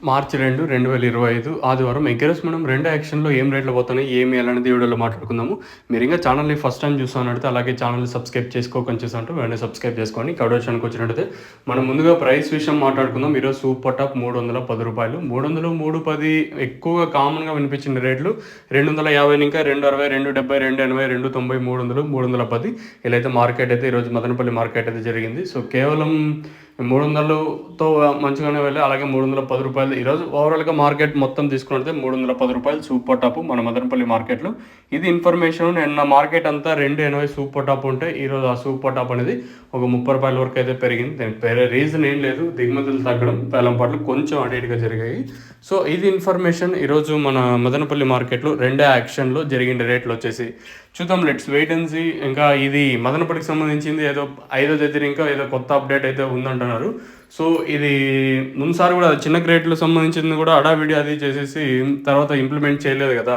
మార్చి 2, 2025 ఆదివారం. ఎగ్గరేస్ మనం 2 యాక్షన్‌లో ఏం రేట్‌లో పోతున్నాయి, ఏమి అనేది వీడియోలో మాట్లాడుకుందాము. మీరింకా ఛానల్‌ని ఫస్ట్ టైమ్ చూస్తున్నట్టయితే అలాగే ఛానల్‌ని సబ్స్క్రైబ్ చేసుకోకుండా చూస్తుంటే వెంటనే సబ్స్క్రైబ్ చేసుకోండి. కవర్ విషయానికి వచ్చినట్టయితే మనం ముందుగా ప్రైస్ విషయం మాట్లాడుకుందాం. ఈరోజు సూపర్ టాప్ రూ. 310. 300, 310 ఎక్కువగా కామన్‌గా వినిపించిన రేట్లు 250 ఇంకా 260, 270, 280, 290, 300, 310 ఇలా అయితే మార్కెట్ అయితే ఈరోజు మదనపల్లి మార్కెట్ అయితే జరిగింది. సో కేవలం 300తో మంచిగానే వెళ్ళి అలాగే రూ. 310 ఈరోజు ఓవరాల్గా మార్కెట్ మొత్తం తీసుకున్నట్లయితే రూ. 310 సూపర్ టాప్ మన మదనపల్లి మార్కెట్లో. ఇది ఇన్ఫర్మేషన్. నిన్న మార్కెట్ అంతా 280 సూపర్ టాప్ ఉంటే ఈరోజు ఆ సూపర్ టాప్ అనేది ఒక రూ. 30 వరకు అయితే పెరిగింది. దానికి వేరే రీజన్ ఏం లేదు, దిగుమతులు తగ్గడం, పేలంపాట్లు కొంచెం అటు ఇటుగా జరిగాయి. సో ఇది ఇన్ఫర్మేషన్. ఈరోజు మన మదనపల్లి మార్కెట్లో 2 యాక్షన్లో జరిగిన రేట్లు వచ్చేసి చూద్దాం. Let's wait and see. ఇంకా ఇది మదనపల్లికి సంబంధించింది ఏదో 5వ తేదీన ఇంకా ఏదో కొత్త అప్డేట్ అయితే ఉందంటున్నారు. సో ఇది ముందుసారి కూడా చిన్న క్రేట్లకు సంబంధించింది కూడా హడావిడి అది చేసేసి తర్వాత ఇంప్లిమెంట్ చేయలేదు కదా.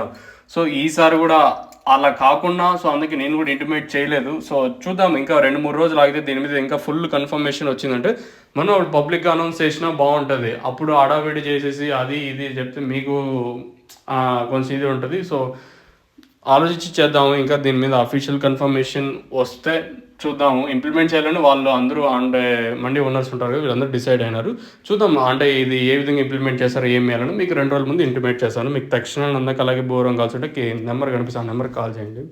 సో ఈసారి కూడా అలా కాకుండా, సో అందుకే నేను కూడా ఇంటిమేట్ చేయలేదు. సో చూద్దాం, ఇంకా 2-3 రోజులు ఆగితే దీని మీద ఇంకా ఫుల్ కన్ఫర్మేషన్ వచ్చిందంటే మనం పబ్లిక్గా అనౌన్స్ చేసినా బాగుంటుంది. అప్పుడు హడావిడి చేసేసి అది ఇది చెప్తే మీకు కొంచెం ఇది ఉంటుంది. సో ఆలోచించి చేద్దాము. ఇంకా దీని మీద అఫీషియల్ కన్ఫర్మేషన్ వస్తే చూద్దాము. ఇంప్లిమెంట్ చేయాలని వాళ్ళు అందరూ అంటే మండి ఓనర్స్ ఉంటారు కదా, వీళ్ళందరూ డిసైడ్ అయినారు. చూద్దాం అంటే ఇది ఏ విధంగా ఇంప్లిమెంట్ చేస్తారో ఏం చేయాలని మీకు 2 రోజుల ముందు ఇంటిమేట్ చేస్తాను. మీకు తక్షణం అందరికి అలాగే బోరం కావాల్సి ఉంటే నెంబర్ కనిపిస్తుంది, ఆ నెంబర్కి కాల్ చేయండి.